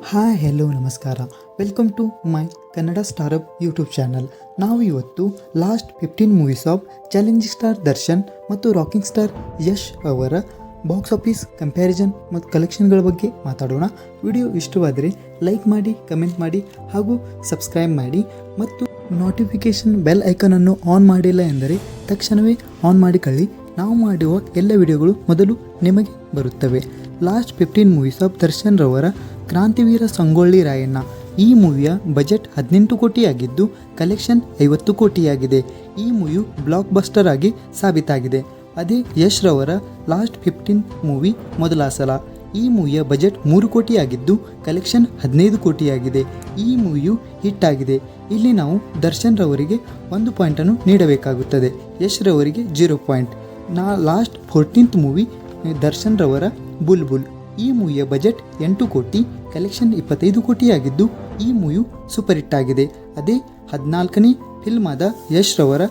Hi hello ನಮಸ್ಕಾರ, welcome to my Kannada startup YouTube channel. ನಾವು ಇವತ್ತು last 15 movies of challenging star Darshan ಮತ್ತು rocking star Yash ಅವರ ಬಾಕ್ಸ್ ಆಫೀಸ್ ಕಂಪ್ಯಾರಿಸನ್ ಮತ್ತು ಕಲೆಕ್ಷನ್ಗಳ ಬಗ್ಗೆ ಮಾತಾಡೋಣ. ವಿಡಿಯೋ ಇಷ್ಟವಾದರೆ ಲೈಕ್ ಮಾಡಿ, ಕಮೆಂಟ್ ಮಾಡಿ ಹಾಗೂ ಸಬ್ಸ್ಕ್ರೈಬ್ ಮಾಡಿ ಮತ್ತು ನೋಟಿಫಿಕೇಷನ್ ಬೆಲ್ ಐಕನನ್ನು ಆನ್ ಮಾಡಿಲ್ಲ ಎಂದರೆ ತಕ್ಷಣವೇ ಆನ್ ಮಾಡಿಕೊಳ್ಳಿ. ನಾವು ಮಾಡುವ ಎಲ್ಲ ವಿಡಿಯೋಗಳು ಮೊದಲು ನಿಮಗೆ ಬರುತ್ತವೆ. ಲಾಸ್ಟ್ 15 ಮೂವೀಸ್ ಆಫ್ ದರ್ಶನ್ ರವರ ಕ್ರಾಂತಿವೀರ ಸಂಗೊಳ್ಳಿ ರಾಯಣ್ಣ ಈ ಮೂವಿಯ ಬಜೆಟ್ 18 ಕೋಟಿಯಾಗಿದ್ದು ಕಲೆಕ್ಷನ್ 50 ಕೋಟಿಯಾಗಿದೆ. ಈ ಮೂವಿಯು ಬ್ಲಾಕ್ ಬಸ್ಟರ್ ಆಗಿ ಸಾಬೀತಾಗಿದೆ. ಅದೇ ಯಶ್ ರವರ ಲಾಸ್ಟ್ 15 ಮೂವಿ ಮೊದಲ ಸಲ. ಈ ಮೂವಿಯ ಬಜೆಟ್ 3 ಕೋಟಿಯಾಗಿದ್ದು ಕಲೆಕ್ಷನ್ 15 ಕೋಟಿಯಾಗಿದೆ. ಈ ಮೂವಿಯು ಹಿಟ್ ಆಗಿದೆ. ಇಲ್ಲಿ ನಾವು ದರ್ಶನ್ ರವರಿಗೆ 1 ಪಾಯಿಂಟನ್ನು ನೀಡಬೇಕಾಗುತ್ತದೆ, ಯಶ್ ರವರಿಗೆ 0 point. Last 14th movie Darshan ರವರ ಬುಲ್ಬುಲ್. ಈ ಮೂವಿಯ ಬಜೆಟ್ 8 ಕೋಟಿ, ಕಲೆಕ್ಷನ್ 25 ಕೋಟಿಯಾಗಿದ್ದು ಈ ಮೂವಿಯು ಸೂಪರ್ ಹಿಟ್ ಆಗಿದೆ. ಅದೇ 14ನೇ ಫಿಲ್ಮ್ ಆದ ಯಶ್ ರವರ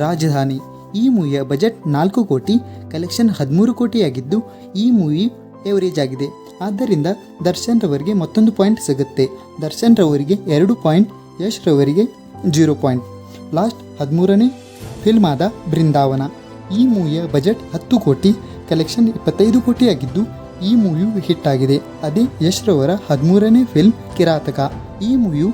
ರಾಜಧಾನಿ. ಈ ಮೂವಿಯ ಬಜೆಟ್ 4 ಕೋಟಿ, ಕಲೆಕ್ಷನ್ 13 ಕೋಟಿಯಾಗಿದ್ದು ಈ ಮೂವಿ ಎವರೇಜ್ ಆಗಿದೆ. ಆದ್ದರಿಂದ ದರ್ಶನ್ ರವರಿಗೆ ಮತ್ತೊಂದು ಪಾಯಿಂಟ್ ಸಿಗುತ್ತೆ. ದರ್ಶನ್ ರವರಿಗೆ 2 ಪಾಯಿಂಟ್, ಯಶ್ ರವರಿಗೆ 0 ಪಾಯಿಂಟ್. ಲಾಸ್ಟ್ 13ನೇ ಫಿಲ್ಮ್ ಆದ ಬೃಂದಾವನ. ಈ ಮೂವಿಯ ಬಜೆಟ್ 10 ಕೋಟಿ, ಕಲೆಕ್ಷನ್ 25 ಕೋಟಿಯಾಗಿದ್ದು ಈ ಮೂವಿಯು ಹಿಟ್ ಆಗಿದೆ. ಅದೇ ಯಶ್ ರವರ 13ನೇ ಫಿಲ್ಮ್ ಕಿರಾತಕ. ಈ ಮೂವಿಯು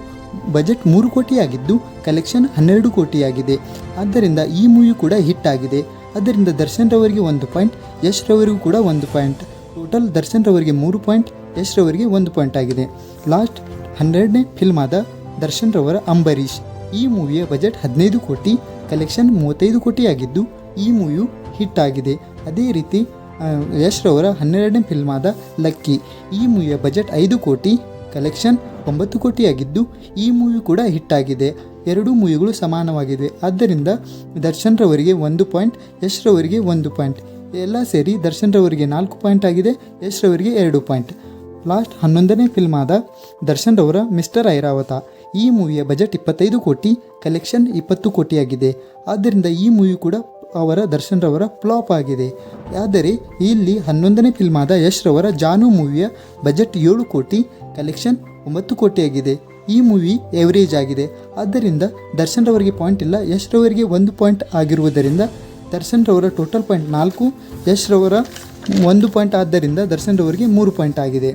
ಬಜೆಟ್ 3 ಕೋಟಿಯಾಗಿದ್ದು ಕಲೆಕ್ಷನ್ 12 ಕೋಟಿಯಾಗಿದೆ. ಆದ್ದರಿಂದ ಈ ಮೂವಿ ಕೂಡ ಹಿಟ್ ಆಗಿದೆ. ಆದ್ದರಿಂದ ದರ್ಶನ್ ರವರಿಗೆ 1 ಪಾಯಿಂಟ್, ಯಶ್ ರವರಿಗೂ ಕೂಡ 1 ಪಾಯಿಂಟ್. ಟೋಟಲ್ ದರ್ಶನ್ ರವರಿಗೆ 3 ಪಾಯಿಂಟ್, ಯಶ್ ರವರಿಗೆ 1 ಪಾಯಿಂಟ್ ಆಗಿದೆ. ಲಾಸ್ಟ್ 12ನೇ ಫಿಲ್ಮ್ ಆದ ದರ್ಶನ್ ರವರ ಅಂಬರೀಷ್. ಈ ಮೂವಿಯ ಬಜೆಟ್ 15 ಕೋಟಿ, ಕಲೆಕ್ಷನ್ 35 ಕೋಟಿಯಾಗಿದ್ದು ಈ ಮೂವಿಯು ಹಿಟ್ ಆಗಿದೆ. ಅದೇ ರೀತಿ ಯಶ್ ರವರ 12ನೇ ಫಿಲ್ಮ್ ಆದ ಲಕ್ಕಿ. ಈ ಮೂವಿಯ ಬಜೆಟ್ 5 ಕೋಟಿ, ಕಲೆಕ್ಷನ್ 9 ಕೋಟಿಯಾಗಿದ್ದು ಈ ಮೂವಿ ಕೂಡ ಹಿಟ್ ಆಗಿದೆ. ಎರಡೂ ಮೂವಿಗಳು ಸಮಾನವಾಗಿವೆ. ಆದ್ದರಿಂದ ದರ್ಶನ್ ರವರಿಗೆ 1 ಪಾಯಿಂಟ್, ಯಶ್ ರವರಿಗೆ 1 ಪಾಯಿಂಟ್. ಎಲ್ಲ ಸೇರಿ ದರ್ಶನ್ ರವರಿಗೆ 4 ಪಾಯಿಂಟ್ ಆಗಿದೆ, ಯಶ್ ರವರಿಗೆ 2 ಪಾಯಿಂಟ್. ಲಾಸ್ಟ್ 11ನೇ ಫಿಲ್ಮ್ ಆದ ದರ್ಶನ್ ರವರ ಮಿಸ್ಟರ್ ಐರಾವತ. ಈ ಮೂವಿಯ ಬಜೆಟ್ 25 ಕೋಟಿ, ಕಲೆಕ್ಷನ್ 20 ಕೋಟಿಯಾಗಿದೆ. ಆದ್ದರಿಂದ ಈ ಮೂವಿ ಕೂಡ ಅವರ ದರ್ಶನ್ ರವರ ಫ್ಲಾಪ್ ಆಗಿದೆ. ಆದರೆ ಇಲ್ಲಿ 11ನೇ ಫಿಲ್ಮ್ ಆದ ಯಶ್ ರವರ ಜಾನು ಮೂವಿಯ ಬಜೆಟ್ 7 ಕೋಟಿ, ಕಲೆಕ್ಷನ್ 9 ಕೋಟಿಯಾಗಿದೆ. ಈ ಮೂವಿ ಎವರೇಜ್ ಆಗಿದೆ. ಆದ್ದರಿಂದ ದರ್ಶನ್ ರವರಿಗೆ ಪಾಯಿಂಟ್ ಇಲ್ಲ, ಯಶ್ ರವರಿಗೆ 1 ಪಾಯಿಂಟ್ ಆಗಿರುವುದರಿಂದ ದರ್ಶನ್ ರವರ ಟೋಟಲ್ ಪಾಯಿಂಟ್ 4, ಯಶ್ ರವರ 1 ಪಾಯಿಂಟ್. ಆದ್ದರಿಂದ ದರ್ಶನ್ ರವರಿಗೆ 3 ಪಾಯಿಂಟ್ ಆಗಿದೆ.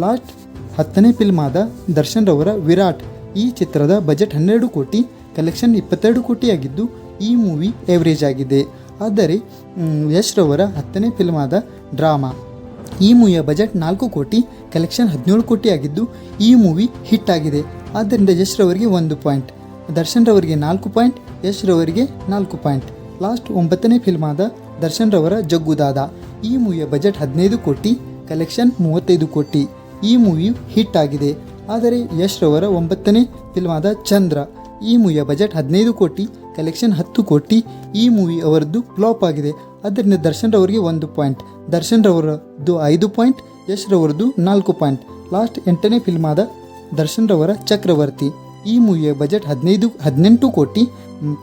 ಲಾಸ್ಟ್ 10ನೇ ಫಿಲ್ಮ್ ಆದ ದರ್ಶನ್ ರವರ ವಿರಾಟ್. ಈ ಚಿತ್ರದ ಬಜೆಟ್ 12 ಕೋಟಿ, ಕಲೆಕ್ಷನ್ 22 ಕೋಟಿಯಾಗಿದ್ದು ಈ ಮೂವಿ ಎವರೇಜ್ ಆಗಿದೆ. ಆದರೆ ಯಶ್ ರವರ 10ನೇ ಫಿಲ್ಮ್ ಆದ ಡ್ರಾಮಾ. ಈ ಮೂವಿಯ ಬಜೆಟ್ 4 ಕೋಟಿ, ಕಲೆಕ್ಷನ್ 17 ಕೋಟಿಯಾಗಿದ್ದು ಈ ಮೂವಿ ಹಿಟ್ ಆಗಿದೆ. ಆದ್ದರಿಂದ ಯಶ್ ರವರಿಗೆ 1 ಪಾಯಿಂಟ್, ದರ್ಶನ್ ರವರಿಗೆ 4 ಪಾಯಿಂಟ್, ಯಶ್ ರವರಿಗೆ 4 ಪಾಯಿಂಟ್. ಲಾಸ್ಟ್ 9ನೇ ಫಿಲ್ಮ್ ಆದ ದರ್ಶನ್ ರವರ ಜಗ್ಗುದಾದ. ಈ ಮೂವಿಯ ಬಜೆಟ್ 15 ಕೋಟಿ, ಕಲೆಕ್ಷನ್ 35 ಕೋಟಿ. ಈ ಮೂವಿಯು ಹಿಟ್ ಆಗಿದೆ. ಆದರೆ ಯಶ್ ರವರ 9ನೇ ಫಿಲ್ಮ್ ಆದ ಚಂದ್ರ. ಈ ಮೂವಿಯ ಬಜೆಟ್ 15 ಕೋಟಿ, ಕಲೆಕ್ಷನ್ 10 ಕೋಟಿ. ಈ ಮೂವಿ ಅವರದ್ದು ಫ್ಲಾಪ್ ಆಗಿದೆ. ಆದ್ದರಿಂದ ದರ್ಶನ್ ರವರಿಗೆ 1 ಪಾಯಿಂಟ್, ದರ್ಶನ್ ರವರದ್ದು 5 ಪಾಯಿಂಟ್, ಯಶ್ ರವರದ್ದು 4 ಪಾಯಿಂಟ್. ಲಾಸ್ಟ್ 8ನೇ ಫಿಲ್ಮ್ ಆದ ದರ್ಶನ್ ರವರ ಚಕ್ರವರ್ತಿ. ಈ ಮೂವಿಯ ಬಜೆಟ್ 18 ಕೋಟಿ,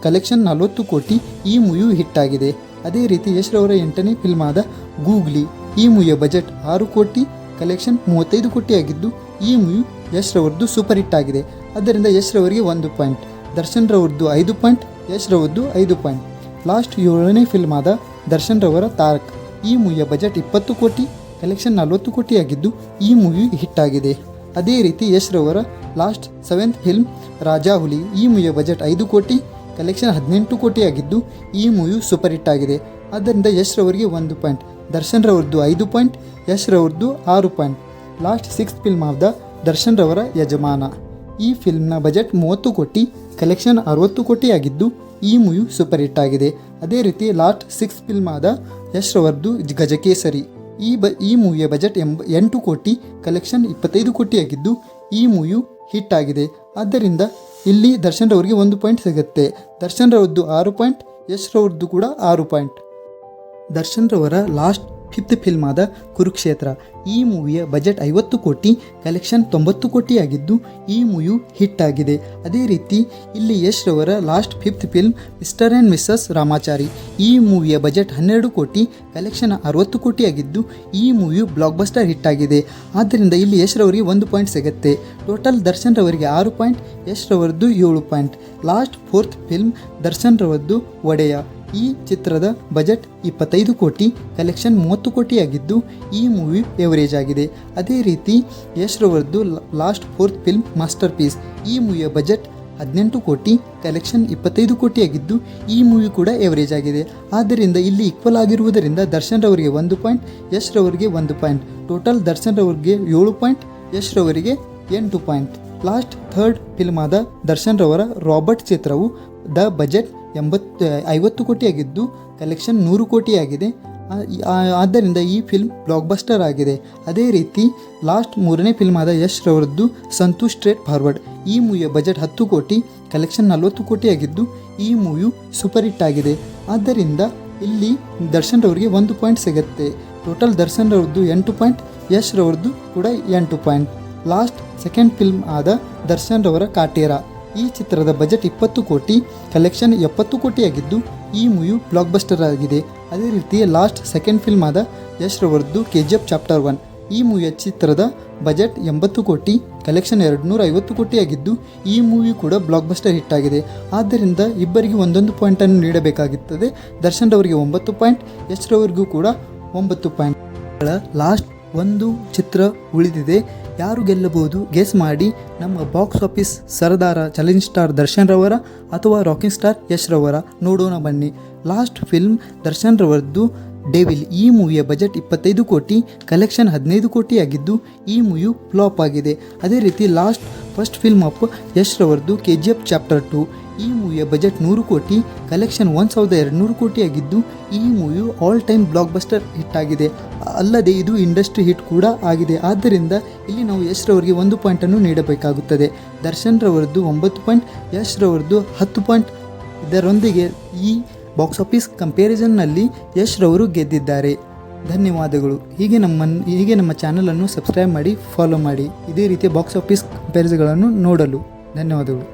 ಕಲೆಕ್ಷನ್ 40 ಕೋಟಿ. ಈ ಮೂವಿಯು ಹಿಟ್ ಆಗಿದೆ. ಅದೇ ರೀತಿ ಯಶ್ ರವರ 8ನೇ ಫಿಲ್ಮ್ ಆದ ಗೂಗ್ಲಿ. ಈ ಮೂವಿಯ ಬಜೆಟ್ 6 ಕೋಟಿ, ಕಲೆಕ್ಷನ್ 35 ಕೋಟಿಯಾಗಿದ್ದು ಈ ಮೂವಿ ಯಶ್ ರವರದ್ದು ಸೂಪರ್ ಹಿಟ್ ಆಗಿದೆ. ಆದ್ದರಿಂದ ಯಶ್ ರವರಿಗೆ 1 ಪಾಯಿಂಟ್, ದರ್ಶನ್ ರವರದ್ದು 5 ಪಾಯಿಂಟ್, ಯಶ್ ರವರದ್ದು 5 ಪಾಯಿಂಟ್. ಲಾಸ್ಟ್ 7ನೇ ಫಿಲ್ಮ್ ಆದ ದರ್ಶನ್ ರವರ ತಾರಕ್. ಈ ಮೂವಿಯ ಬಜೆಟ್ 20 ಕೋಟಿ, ಕಲೆಕ್ಷನ್ 40 ಕೋಟಿಯಾಗಿದ್ದು ಈ ಮೂವಿ ಹಿಟ್ ಆಗಿದೆ. ಅದೇ ರೀತಿ ಯಶ್ ರವರ ಲಾಸ್ಟ್ 7th ಫಿಲ್ಮ್ ರಾಜಾಹುಲಿ. ಈ ಮೂವಿಯ ಬಜೆಟ್ 5 ಕೋಟಿ, ಕಲೆಕ್ಷನ್ 18 ಕೋಟಿಯಾಗಿದ್ದು ಈ ಮೂವಿ ಸೂಪರ್ ಹಿಟ್ ಆಗಿದೆ. ಆದ್ದರಿಂದ ಯಶ್ ರವರಿಗೆ 1 ಪಾಯಿಂಟ್, ದರ್ಶನ್ ರವರದ್ದು 5 ಪಾಯಿಂಟ್, ಯಶ್ ರವರದ್ದು 6 ಪಾಯಿಂಟ್. ಲಾಸ್ಟ್ 6th ಫಿಲ್ಮ್ ಆದ ದರ್ಶನ್ ರವರ ಯಜಮಾನ. ಈ ಫಿಲ್ಮ್ನ ಬಜೆಟ್ 30 ಕೋಟಿ, ಕಲೆಕ್ಷನ್ 60 ಕೋಟಿಯಾಗಿದ್ದು ಈ ಮೂವಿ ಸೂಪರ್ ಹಿಟ್ ಆಗಿದೆ. ಅದೇ ರೀತಿ ಲಾಸ್ಟ್ 6th ಫಿಲ್ಮ್ ಆದ ಯಶ್ ರವರದ್ದು ಗಜಕೇಸರಿ. ಈ ಮೂವಿಯ ಬಜೆಟ್ 8 ಕೋಟಿ, ಕಲೆಕ್ಷನ್ 25 ಕೋಟಿಯಾಗಿದ್ದು ಈ ಮೂವಿಯು ಹಿಟ್ ಆಗಿದೆ. ಆದ್ದರಿಂದ ಇಲ್ಲಿ ದರ್ಶನ್ ರವರಿಗೆ 1 ಪಾಯಿಂಟ್ ಸಿಗುತ್ತೆ. ದರ್ಶನ್ ರವರದ್ದು 6 ಪಾಯಿಂಟ್, ಯಶ್ ರವರದ್ದು ಕೂಡ 6 ಪಾಯಿಂಟ್. ದರ್ಶನ್ ರವರ ಲಾಸ್ಟ್ ಫಿಫ್ತ್ ಫಿಲ್ಮ್ ಆದ ಕುರುಕ್ಷೇತ್ರ. ಈ ಮೂವಿಯ ಬಜೆಟ್ 50 ಕೋಟಿ, ಕಲೆಕ್ಷನ್ 90 ಕೋಟಿ ಆಗಿದ್ದು ಈ ಮೂವಿಯು ಹಿಟ್ ಆಗಿದೆ. ಅದೇ ರೀತಿ ಇಲ್ಲಿ ಯಶ್ ರವರ last fifth film mister and missus Ramachari. ಈ ಮೂವಿಯ ಬಜೆಟ್ 12 ಕೋಟಿ, ಕಲೆಕ್ಷನ್ 60 ಕೋಟಿ ಆಗಿದ್ದು ಈ ಮೂವಿಯು ಬ್ಲಾಕ್ ಬಸ್ಟರ್ ಹಿಟ್ ಆಗಿದೆ. ಆದ್ದರಿಂದ ಇಲ್ಲಿ ಯಶ್ ರವರಿಗೆ 1 ಪಾಯಿಂಟ್ ಸಿಗುತ್ತೆ. ಟೋಟಲ್ ದರ್ಶನ್ ರವರಿಗೆ 6 ಪಾಯಿಂಟ್, ಯಶ್ ರವರದ್ದು 7 point. Last fourth film Darshan ರವರದ್ದು ಒಡೆಯ. ಈ ಚಿತ್ರದ ಬಜೆಟ್ 25 ಕೋಟಿ, ಕಲೆಕ್ಷನ್ 30 ಕೋಟಿ ಆಗಿದ್ದು ಈ ಮೂವಿ ಎವರೇಜ್ ಆಗಿದೆ. ಅದೇ ರೀತಿ ಯಶ್ ರವರದ್ದು last fourth film masterpiece. ಈ ಮೂವಿಯ ಬಜೆಟ್ 18 ಕೋಟಿ, ಕಲೆಕ್ಷನ್ 25 ಕೋಟಿ ಆಗಿದ್ದು ಈ ಮೂವಿ ಕೂಡ ಎವರೇಜ್ ಆಗಿದೆ. ಆದ್ದರಿಂದ ಇಲ್ಲಿ ಈಕ್ವಲ್ ಆಗಿರುವುದರಿಂದ ದರ್ಶನ್ ರವರಿಗೆ 1 ಪಾಯಿಂಟ್, ಯಶ್ ರವರಿಗೆ 1 ಪಾಯಿಂಟ್. ಟೋಟಲ್ ದರ್ಶನ್ ರವರಿಗೆ 7 ಪಾಯಿಂಟ್, ಯಶ್ ರವರಿಗೆ 8 ಪಾಯಿಂಟ್. ಲಾಸ್ಟ್ ಥರ್ಡ್ ಫಿಲ್ಮ್ ಆದ ದರ್ಶನ್ ರವರ ರಾಬರ್ಟ್ ಚಿತ್ರವು ದ ಬಜೆಟ್ 50 ಕೋಟಿ ಆಗಿದ್ದು ಕಲೆಕ್ಷನ್ 100 ಕೋಟಿ ಆಗಿದೆ. ಆದ್ದರಿಂದ ಈ ಫಿಲ್ಮ್ ಬ್ಲಾಕ್ ಬಸ್ಟರ್ ಆಗಿದೆ. ಅದೇ ರೀತಿ ಲಾಸ್ಟ್ ಮೂರನೇ ಫಿಲ್ಮ್ ಆದ ಯಶ್ ರವರದ್ದು ಸಂತೋಷ್ ಸ್ಟ್ರೇಟ್ ಫಾರ್ವರ್ಡ್. ಈ ಮೂವಿಯ ಬಜೆಟ್ 10 ಕೋಟಿ, ಕಲೆಕ್ಷನ್ 40 ಕೋಟಿ ಆಗಿದ್ದು ಈ ಮೂವಿಯು ಸೂಪರ್ ಹಿಟ್ ಆಗಿದೆ. ಆದ್ದರಿಂದ ಇಲ್ಲಿ ದರ್ಶನ್ ರವರಿಗೆ 1 ಪಾಯಿಂಟ್ ಸಿಗುತ್ತೆ. ಟೋಟಲ್ ದರ್ಶನ್ ರವರದ್ದು 8 ಪಾಯಿಂಟ್, ಯಶ್ ರವರದ್ದು ಕೂಡ 8 ಪಾಯಿಂಟ್. ಲಾಸ್ಟ್ ಸೆಕೆಂಡ್ ಫಿಲ್ಮ್ ಆದ ದರ್ಶನ್ ರವರ ಕಾಟೇರ. ಈ ಚಿತ್ರದ ಬಜೆಟ್ 20 ಕೋಟಿ, ಕಲೆಕ್ಷನ್ 70 ಕೋಟಿ ಆಗಿದ್ದು ಈ ಮೂವಿಯು ಬ್ಲಾಕ್ ಬಸ್ಟರ್ ಆಗಿದೆ. ಅದೇ ರೀತಿ ಲಾಸ್ಟ್ ಸೆಕೆಂಡ್ ಫಿಲ್ಮ್ ಆದ ಯಶ್ ರವರದ್ದು KGF ಚಾಪ್ಟರ್ 1. ಈ ಮೂವಿಯ ಚಿತ್ರದ ಬಜೆಟ್ 80 ಕೋಟಿ, ಕಲೆಕ್ಷನ್ 250 ಕೋಟಿ ಆಗಿದ್ದು ಈ ಮೂವಿ ಕೂಡ ಬ್ಲಾಕ್ ಬಸ್ಟರ್ ಹಿಟ್ ಆಗಿದೆ. ಆದ್ದರಿಂದ ಇಬ್ಬರಿಗೆ 1 ಪಾಯಿಂಟನ್ನು ನೀಡಬೇಕಾಗುತ್ತದೆ. ದರ್ಶನ್ ರವರಿಗೆ 9 ಪಾಯಿಂಟ್, ಯಶ್ ರವರಿಗೂ ಕೂಡ 9 ಪಾಯಿಂಟ್. ಲಾಸ್ಟ್ ಒಂದು ಚಿತ್ರ ಉಳಿದಿದೆ. ಯಾರು ಗೆಲ್ಲಬಹುದು ಗೆಸ್ ಮಾಡಿ. ನಮ್ಮ ಬಾಕ್ಸ್ ಆಫೀಸ್ ಸರದಾರ ಚಾಲೆಂಜ್ ಸ್ಟಾರ್ ದರ್ಶನ್ ರವರ ಅಥವಾ ರಾಕಿಂಗ್ ಸ್ಟಾರ್ ಯಶ್ ರವರ? ನೋಡೋಣ ಬನ್ನಿ. ಲಾಸ್ಟ್ ಫಿಲ್ಮ್ ದರ್ಶನ್ ರವರದ್ದು ಡೆವಿಲ್. ಈ ಮೂವಿಯ ಬಜೆಟ್ 25 ಕೋಟಿ, ಕಲೆಕ್ಷನ್ 15 ಕೋಟಿ ಆಗಿದ್ದು ಈ ಮೂವಿಯು ಫ್ಲಾಪ್ ಆಗಿದೆ. ಅದೇ ರೀತಿ last first film of Yash ರವರದ್ದು KGF ಚಾಪ್ಟರ್ 2. ಈ ಮೂವಿಯ ಬಜೆಟ್ 100 ಕೋಟಿ, ಕಲೆಕ್ಷನ್ 1200 ಕೋಟಿ ಆಗಿದ್ದು ಈ ಮೂವಿಯು all time blockbuster hit ಆಗಿದೆ. ಅಲ್ಲದೆ ಇದು ಇಂಡಸ್ಟ್ರಿ ಹಿಟ್ ಕೂಡ ಆಗಿದೆ. ಆದ್ದರಿಂದ ಇಲ್ಲಿ ನಾವು ಯಶ್ ರವರಿಗೆ 1 ಪಾಯಿಂಟನ್ನು ನೀಡಬೇಕಾಗುತ್ತದೆ. ದರ್ಶನ್ ರವರದ್ದು 9 ಪಾಯಿಂಟ್, ಯಶ್ ರವರದ್ದು 10 ಪಾಯಿಂಟ್. ಇದರೊಂದಿಗೆ ಈ ಬಾಕ್ಸ್ ಆಫೀಸ್ ಕಂಪ್ಯಾರಿಸನ್ನಲ್ಲಿ ಯಶ್ ರವರು ಗೆದ್ದಿದ್ದಾರೆ. ಧನ್ಯವಾದಗಳು. ಹೀಗೆ ನಮ್ಮ ಚಾನಲನ್ನು ಸಬ್ಸ್ಕ್ರೈಬ್ ಮಾಡಿ, ಫಾಲೋ ಮಾಡಿ. ಇದೇ ರೀತಿಯ ಬಾಕ್ಸ್ ಆಫೀಸ್ ಕಂಪ್ಯಾರಿಸನ್ಗಳನ್ನು ನೋಡಲು ಧನ್ಯವಾದಗಳು.